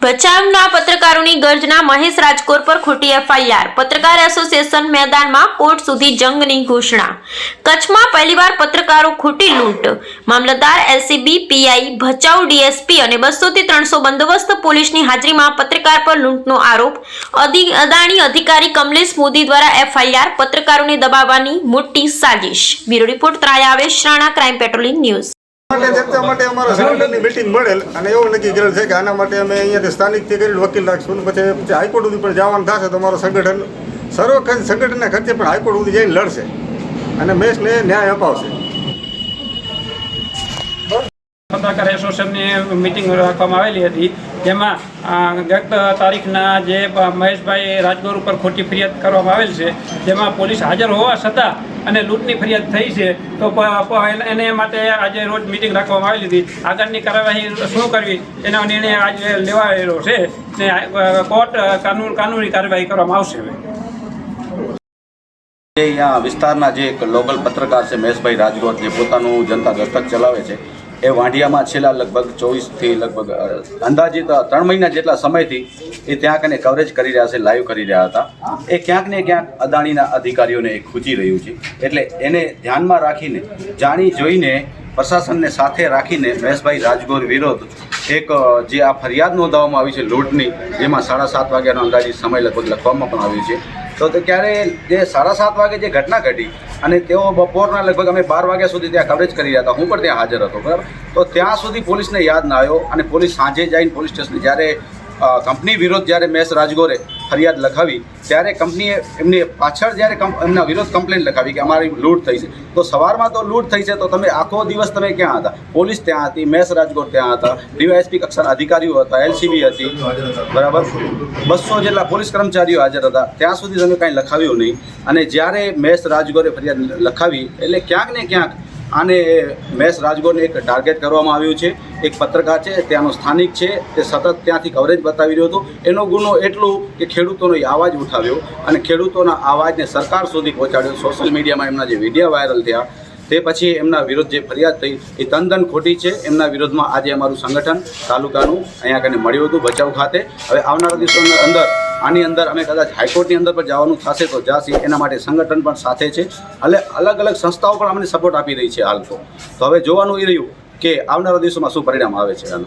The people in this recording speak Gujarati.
ભચાઉના પત્રકારોની ગર્જના, મહેશ રાજકોર પર ખોટી એફઆઈઆર, પત્રકાર એસોસિએશન મેદાનમાં, કોર્ટ સુધી જંગની ઘોષણા। કચ્છમાં પહેલીવાર પત્રકારો ખોટી લૂંટ, મામલતદાર, એલસીબી, પીઆઈ, ભચાઉ ડીએસપી અને 200 થી 300 બંદોબસ્ત પોલીસની હાજરીમાં પત્રકાર પર લૂંટનો આરોપ। અદાણી અધિકારી કમલેશ મોદી દ્વારા એફઆઈઆર, પત્રકારોને દબાવવાની મોટી સાજિશ। બ્યુરો રિપોર્ટ ત્રાયાવેશ રાણા, ક્રાઇમ પેટ્રોલિંગ ન્યૂઝ। માટે અમારા સંગઠનની મીટિંગ મળેલ અને એવું નક્કી કરેલ છે કે આના માટે અમે અહીંયાથી સ્થાનિકથી કરી વકીલ રાખશું અને પછી હાઈકોર્ટ સુધી પણ જવાનું થશે તો અમારું સંગઠન સંગઠનના ખર્ચે પણ હાઈકોર્ટ સુધી જઈને લડશે અને મેષને ન્યાય અપાવશે। પત્રકાર એસોસિએશનની મિટિંગ રાખવામાં આવેલી હતી, જેમાં ગત તારીખના જે મહેશભાઈ રાજગોર ઉપર ખોટી ફરિયાદ કરવામાં આવેલ છે, જેમાં પોલીસ હાજર હોવા છતાં અને લૂંટની ફરિયાદ થઈ છે, તો એને માટે આજે રોજ મિટિંગ રાખવામાં આવેલી હતી। આગળની કાર્યવાહી શું કરવી એનો નિર્ણય આજે લેવાયેલો છે ને કોર્ટ કાનૂની કાર્યવાહી કરવામાં આવશે। અહીંયા વિસ્તારના જે એક લોકલ પત્રકાર છે મહેશભાઈ રાજગોર, જે પોતાનું જનતા દસ્તક ચલાવે છે, એ વાંઢિયામાં છેલ્લા લગભગ 24 થી લગભગ અંદાજિત 3 મહિના જેટલા સમયથી એ ત્યાં કને કવરેજ કરી રહ્યા છે, લાઈવ કરી રહ્યા હતા। એ ક્યાંક ને ક્યાંક અદાણીના અધિકારીઓને ખૂંચી રહ્યું છે, એટલે એને ધ્યાનમાં રાખીને, જાણી જોઈને, પ્રશાસનને સાથે રાખીને મહેશભાઈ રાજગોર વિરુદ્ધ એક જે આ ફરિયાદ નોંધાવવામાં આવી છે લૂંટની, જેમાં 7:30 વાગ્યાનો અંદાજિત સમય લગભગ લખવામાં પણ આવ્યું છે। તો ત્યારે જે 7:30 વાગે જે ઘટના ઘટી અને તેઓ બપોરના લગભગ અમે 12 વાગ્યા સુધી ત્યાં કવરેજ કરી રહ્યા હતા, હું પણ ત્યાં હાજર હતો, બરાબર। તો ત્યાં સુધી પોલીસને યાદ ના આવ્યો અને પોલીસ સાંજે જઈને પોલીસ સ્ટેશન જ્યારે કંપની વિરુદ્ધ જ્યારે મહેશ રાજગોરે ફરિયાદ લખાવી, ત્યારે કંપનીએ એમની પાછળ જ્યારે એમના વિરોધ કમ્પ્લેન લખાવી કે અમારી લૂંટ થઈ છે, તો સવારમાં તો લૂંટ થઈ છે, તો તમે આખો દિવસ તમે ક્યાં હતા? પોલીસ ત્યાં હતી, મહેશ રાજગોર ત્યાં હતા, ડીવાયએસપી કક્ષાના અધિકારીઓ હતા, એલસીબી હતી, બરાબર, 200 જેટલા પોલીસ કર્મચારીઓ હાજર હતા, ત્યાં સુધી તમે કાંઈ લખાવ્યું નહીં। અને જ્યારે મહેશ રાજગોરે ફરિયાદ લખાવી એટલે ક્યાંક ને ક્યાંક આને મહેશ રાજગોરને એક ટાર્ગેટ કરવામાં આવ્યું છે। એક પત્રકાર છે, ત્યાંનો સ્થાનિક છે, તે સતત ત્યાંથી કવરેજ બતાવી રહ્યો હતો। એનો ગુનો એટલું કે ખેડૂતોનો અવાજ ઉઠાવ્યો અને ખેડૂતોના અવાજને સરકાર સુધી પહોંચાડ્યો। સોશિયલ મીડિયામાં એમના જે વિડીયો વાયરલ થયા, તે પછી એમના વિરુદ્ધ જે ફરિયાદ થઈ એ તદ્દન ખોટી છે। એમના વિરોધમાં આજે અમારું સંગઠન તાલુકાનું અહીંયા કને મળ્યું હતું ભચાઉ ખાતે। હવે આવનારા દિવસોની અંદર આની અંદર અમે કદાચ હાઈકોર્ટની અંદર પણ જવાનું થશે તો જશે, એના માટે સંગઠન પણ સાથે છે, એટલે અલગ અલગ સંસ્થાઓ પણ અમને સપોર્ટ આપી રહી છે હાલ। તો હવે જોવાનું એ રહ્યું કે આવનારા દિવસોમાં શું પરિણામ આવે છે આનું।